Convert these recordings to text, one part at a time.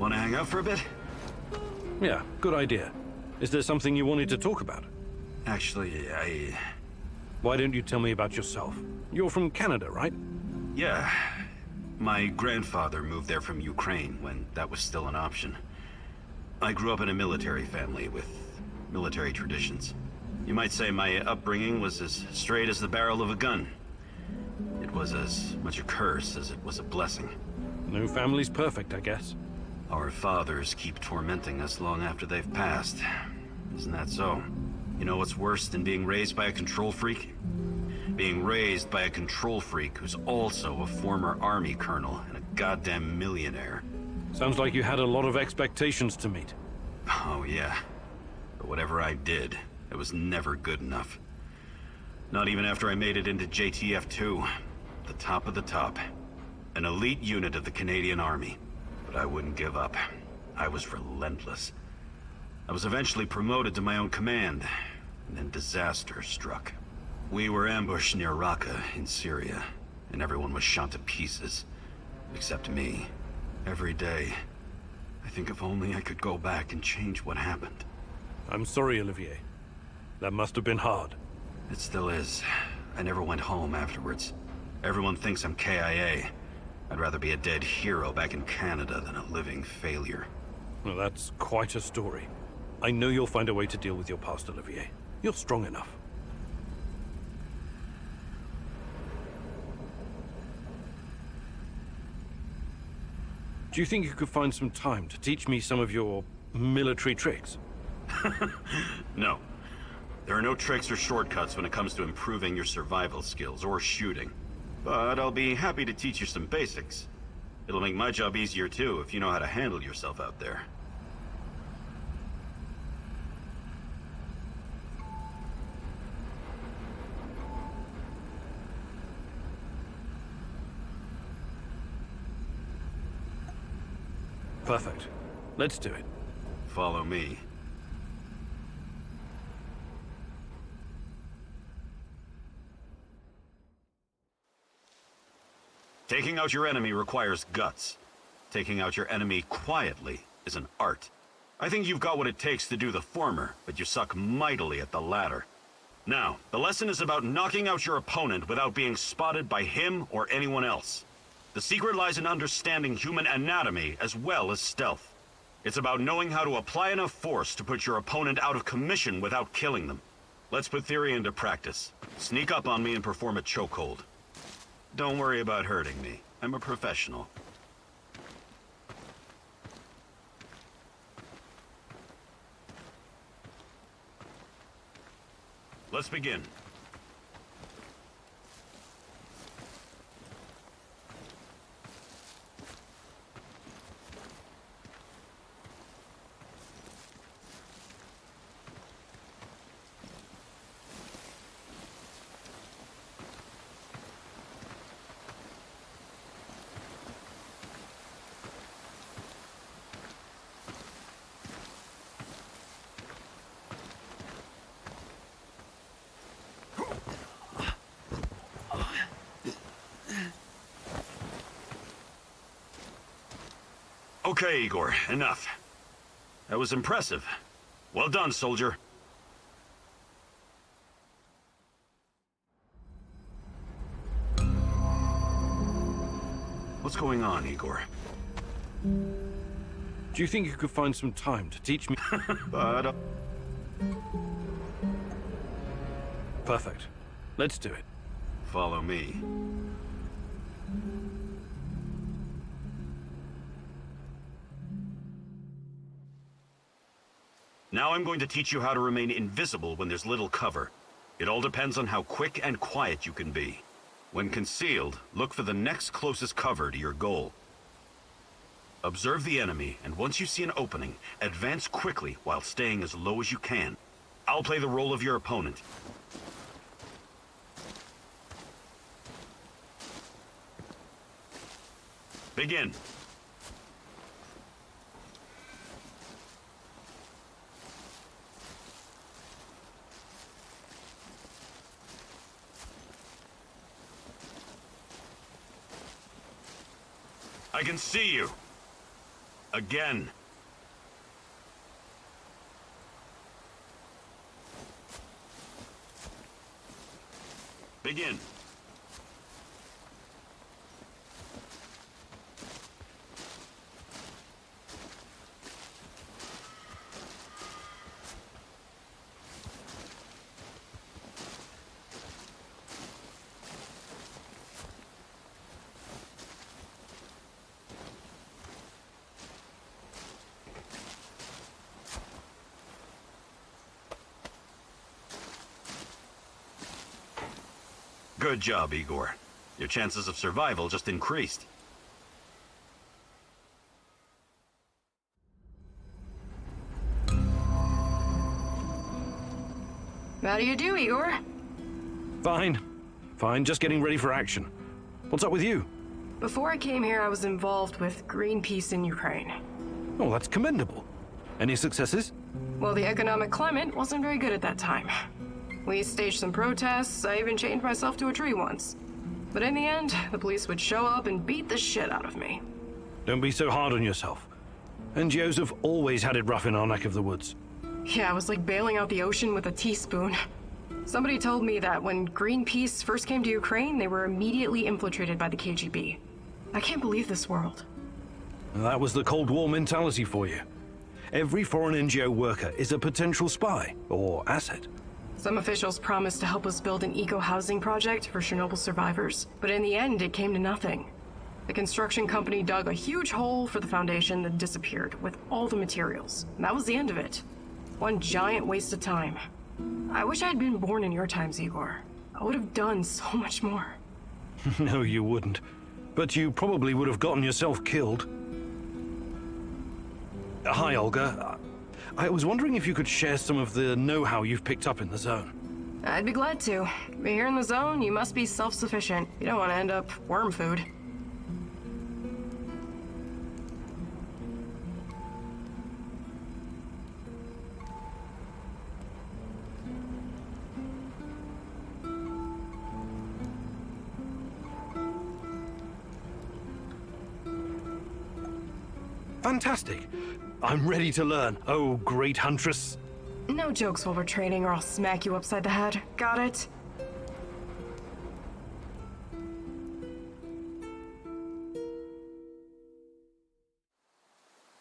Want to hang out for a bit? Yeah, good idea. Is there something you wanted to talk about? Actually, Why don't you tell me about yourself? You're from Canada, right? Yeah. My grandfather moved there from Ukraine when that was still an option. I grew up in a military family with military traditions. You might say my upbringing was as straight as the barrel of a gun. It was as much a curse as it was a blessing. No family's perfect, I guess. Our fathers keep tormenting us long after they've passed. Isn't that so? You know what's worse than being raised by a control freak? Being raised by a control freak who's also a former army colonel and a goddamn millionaire. Sounds like you had a lot of expectations to meet. Oh yeah. But whatever I did, it was never good enough. Not even after I made it into JTF-2. The top of the top. An elite unit of the Canadian Army. But I wouldn't give up. I was relentless. I was eventually promoted to my own command, and then disaster struck. We were ambushed near Raqqa in Syria, and everyone was shot to pieces. Except me. Every day. I think if only I could go back and change what happened. I'm sorry, Olivier. That must have been hard. It still is. I never went home afterwards. Everyone thinks I'm KIA. I'd rather be a dead hero back in Canada than a living failure. Well, that's quite a story. I know you'll find a way to deal with your past, Olivier. You're strong enough. Do you think you could find some time to teach me some of your military tricks? No. There are no tricks or shortcuts when it comes to improving your survival skills or shooting. But I'll be happy to teach you some basics. It'll make my job easier too if you know how to handle yourself out there. Perfect. Let's do it. Follow me. Taking out your enemy requires guts. Taking out your enemy quietly is an art. I think you've got what it takes to do the former, but you suck mightily at the latter. Now, the lesson is about knocking out your opponent without being spotted by him or anyone else. The secret lies in understanding human anatomy as well as stealth. It's about knowing how to apply enough force to put your opponent out of commission without killing them. Let's put theory into practice. Sneak up on me and perform a chokehold. Don't worry about hurting me. I'm a professional. Let's begin. Okay, Igor, enough. That was impressive. Well done, soldier. What's going on, Igor? Do you think you could find some time to teach me? But, Perfect. Let's do it. follow me. Now I'm going to teach you how to remain invisible when there's little cover. It all depends on how quick and quiet you can be. When concealed, look for the next closest cover to your goal. Observe the enemy, and once you see an opening, advance quickly while staying as low as you can. I'll play the role of your opponent. Begin. I can see you. Again. Begin. Good job, Igor. Your chances of survival just increased. How do you do, Igor? Fine. Fine, just getting ready for action. What's up with you? Before I came here, I was involved with Greenpeace in Ukraine. Oh, that's commendable. Any successes? Well, the economic climate wasn't very good at that time. We staged some protests, I even chained myself to a tree once. But in the end, the police would show up and beat the shit out of me. Don't be so hard on yourself. NGOs have always had it rough in our neck of the woods. Yeah, it was like bailing out the ocean with a teaspoon. Somebody told me that when Greenpeace first came to Ukraine, they were immediately infiltrated by the KGB. I can't believe this world. That was the Cold War mentality for you. Every foreign NGO worker is a potential spy or asset. Some officials promised to help us build an eco-housing project for Chernobyl survivors, but in the end, it came to nothing. The construction company dug a huge hole for the foundation that disappeared with all the materials. And that was the end of it. One giant waste of time. I wish I had been born in your times, Igor. I would have done so much more. No, you wouldn't. But you probably would have gotten yourself killed. Hi, Olga. I was wondering if you could share some of the know-how you've picked up in the zone. I'd be glad to. But here in the zone, you must be self-sufficient. You don't want to end up worm food. Fantastic. I'm ready to learn. Oh, great huntress. No jokes while we're training or I'll smack you upside the head. Got it?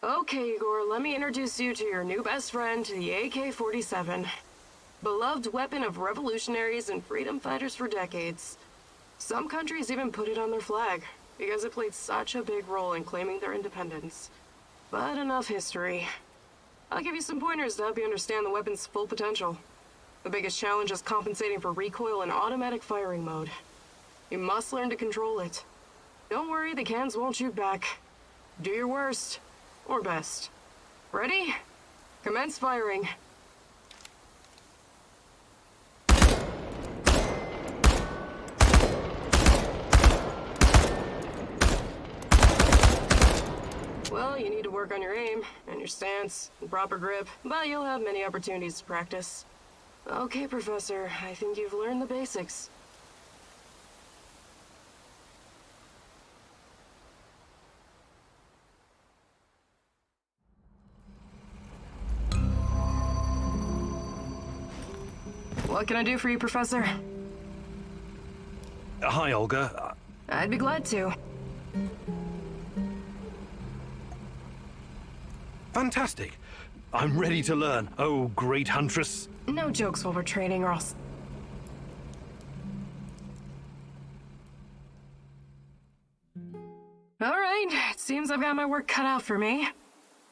Okay, Igor, let me introduce you to your new best friend, the AK-47. Beloved weapon of revolutionaries and freedom fighters for decades. Some countries even put it on their flag, because it played such a big role in claiming their independence. But enough history. I'll give you some pointers to help you understand the weapon's full potential. The biggest challenge is compensating for recoil in automatic firing mode. You must learn to control it. Don't worry, the cans won't shoot back. Do your worst. Or best. Ready? Commence firing. Well, you need to work on your aim, and your stance, and proper grip, but you'll have many opportunities to practice. Okay, Professor, I think you've learned the basics. What can I do for you, Professor? Hi, Olga. I'd be glad to. Fantastic. I'm ready to learn. Oh, great huntress. No jokes while we're training or I'll... Alright, it seems I've got my work cut out for me.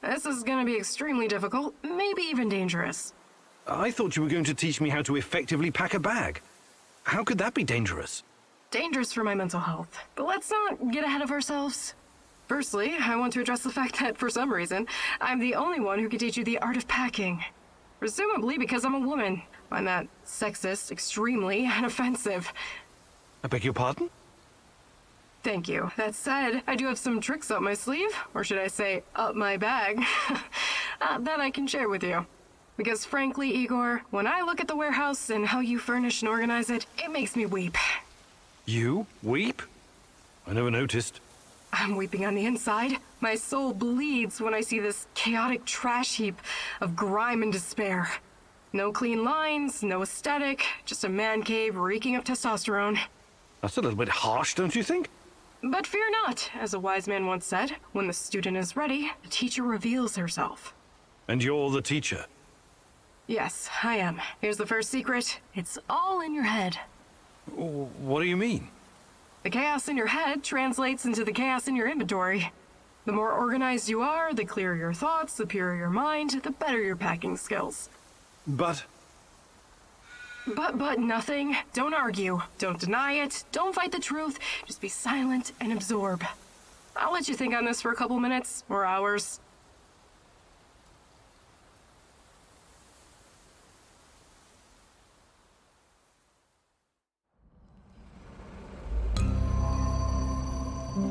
This is gonna be extremely difficult, maybe even dangerous. I thought you were going to teach me how to effectively pack a bag. How could that be dangerous? Dangerous for my mental health. But let's not get ahead of ourselves. Firstly, I want to address the fact that, for some reason, I'm the only one who can teach you the art of packing. Presumably because I'm a woman. I'm that sexist, extremely, and offensive. I beg your pardon? Thank you. That said, I do have some tricks up my sleeve, or should I say, up my bag, that I can share with you. Because frankly, Igor, when I look at the warehouse and how you furnish and organize it, it makes me weep. You weep? I never noticed. I'm weeping on the inside. My soul bleeds when I see this chaotic trash heap of grime and despair. No clean lines, no aesthetic, just a man cave reeking of testosterone. That's a little bit harsh, don't you think? But fear not, as a wise man once said, when the student is ready, the teacher reveals herself. And you're the teacher. Yes, I am. Here's the first secret. It's all in your head. What do you mean? The chaos in your head translates into the chaos in your inventory. The more organized you are, the clearer your thoughts, the purer your mind, the better your packing skills. But Nothing. Don't argue. Don't deny it. Don't fight the truth. Just be silent and absorb. I'll let you think on this for a couple minutes or hours.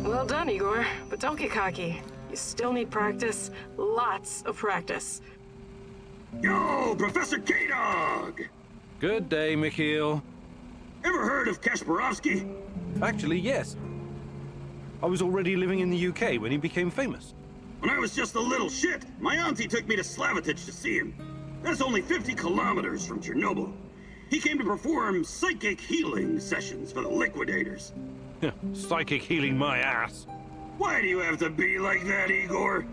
Well done, Igor, but don't get cocky. You still need practice. Lots of practice. Yo, Professor K-Dog! good day, Mikhail. Ever heard of Kasparovsky? Actually, yes. I was already living in the UK when he became famous. When I was just a little shit, my auntie took me to Slavitage to see him. That's only 50 kilometers from Chernobyl. He came to perform psychic healing sessions for the liquidators. Psychic healing my ass. Why do you have to be like that, Igor?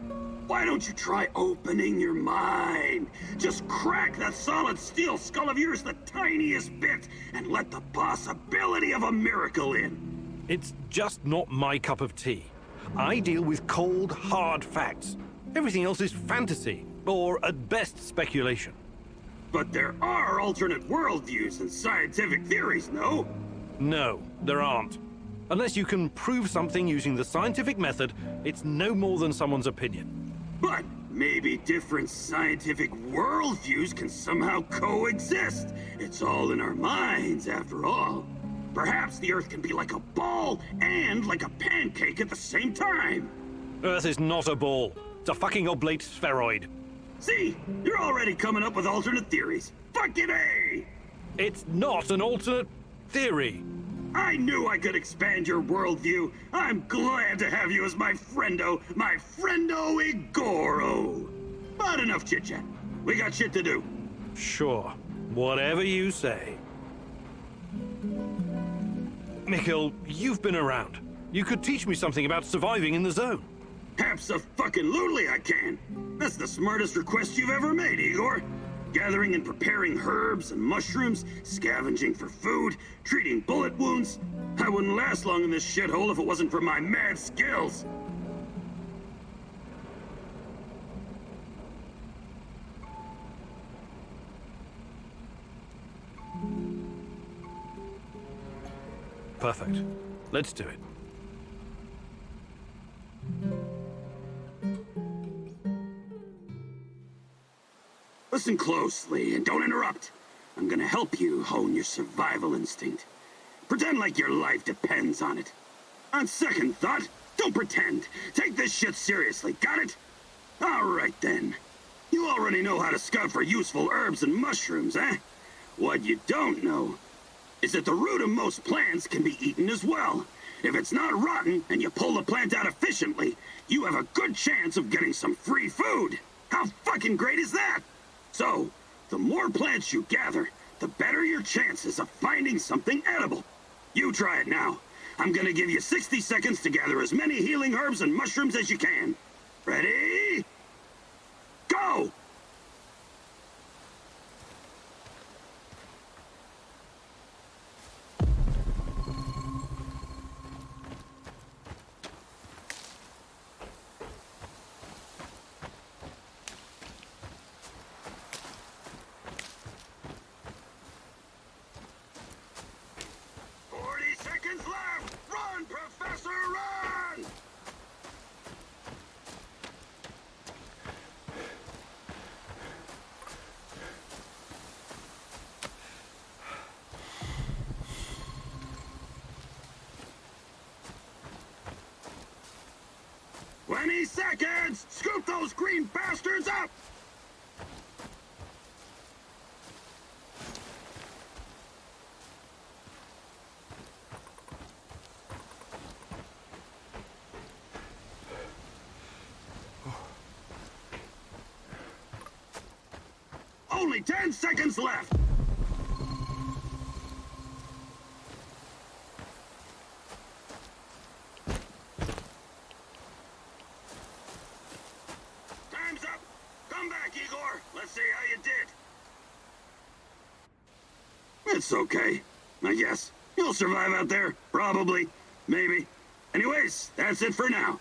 Why don't you try opening your mind? Just crack that solid steel skull of yours the tiniest bit and let the possibility of a miracle in. It's just not my cup of tea. I deal with cold, hard facts. Everything else is fantasy, or at best speculation. But there are alternate worldviews and scientific theories, no? No, there aren't. Unless you can prove something using the scientific method, it's no more than someone's opinion. But maybe different scientific worldviews can somehow coexist. It's all in our minds, after all. Perhaps the Earth can be like a ball and like a pancake at the same time. Earth is not a ball. It's a fucking oblate spheroid. See? You're already coming up with alternate theories. Fucking A! It's not an alternate theory. I knew I could expand your worldview. I'm glad to have you as my friendo Igoro. But enough chit-chat. We got shit to do. Sure. Whatever you say. Mikhail, you've been around. You could teach me something about surviving in the zone. Abso-fucking-lutely I can. That's the smartest request you've ever made, Igor. Gathering and preparing herbs and mushrooms, scavenging for food, treating bullet wounds. I wouldn't last long in this shithole if it wasn't for my mad skills. Perfect. Let's do it. Listen closely and don't interrupt. I'm gonna help you hone your survival instinct. Pretend like your life depends on it. On second thought, don't pretend. Take this shit seriously, got it? Alright then. You already know how to scout for useful herbs and mushrooms, eh? What you don't know is that the root of most plants can be eaten as well. If it's not rotten and you pull the plant out efficiently, you have a good chance of getting some free food. How fucking great is that? So, the more plants you gather, the better your chances of finding something edible. You try it now. I'm gonna give you 60 seconds to gather as many healing herbs and mushrooms as you can. Ready? Go! Seconds! Scoop those green bastards up! Only 10 seconds left! Time's up! Come back, Igor! Let's see how you did! It's okay, I guess. You'll survive out there. Probably. Maybe. Anyways, that's it for now.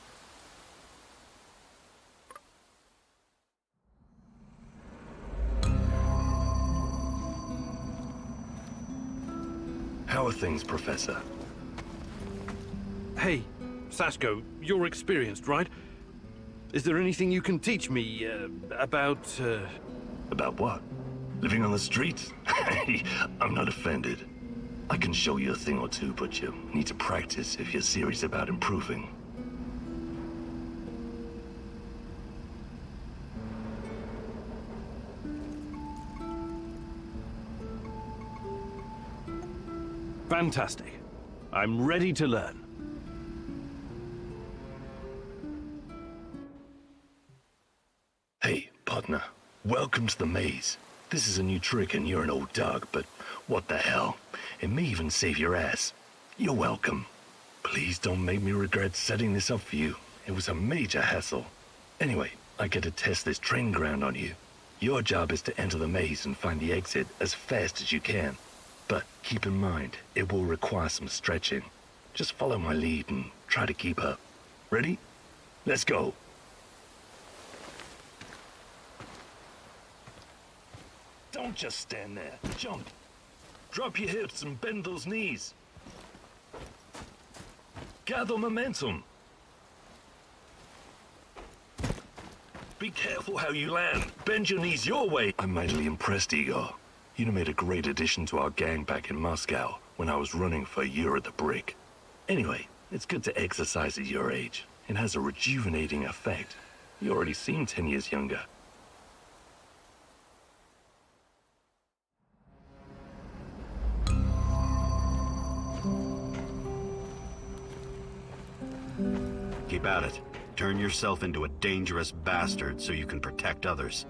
How are things, Professor? Hey, Sashko, you're experienced, right? Is there anything you can teach me, about, About what? Living on the streets? I'm not offended. I can show you a thing or two, but you need to practice if you're serious about improving. Fantastic. I'm ready to learn. Hey, partner. Welcome to the maze. This is a new trick and you're an old dog, but what the hell? It may even save your ass. You're welcome. Please don't make me regret setting this up for you. It was a major hassle. Anyway, I get to test this training ground on you. Your job is to enter the maze and find the exit as fast as you can. But keep in mind, it will require some stretching. Just follow my lead and try to keep up. Ready? Let's go. Don't just stand there. Jump. Drop your hips and bend those knees. Gather momentum. Be careful how you land. Bend your knees your way. I'm mightily impressed, Igor. You made a great addition to our gang back in Moscow when I was running for a year at the Brick. Anyway, it's good to exercise at your age. It has a rejuvenating effect. You already seem 10 years younger. Keep at it. Turn yourself into a dangerous bastard so you can protect others.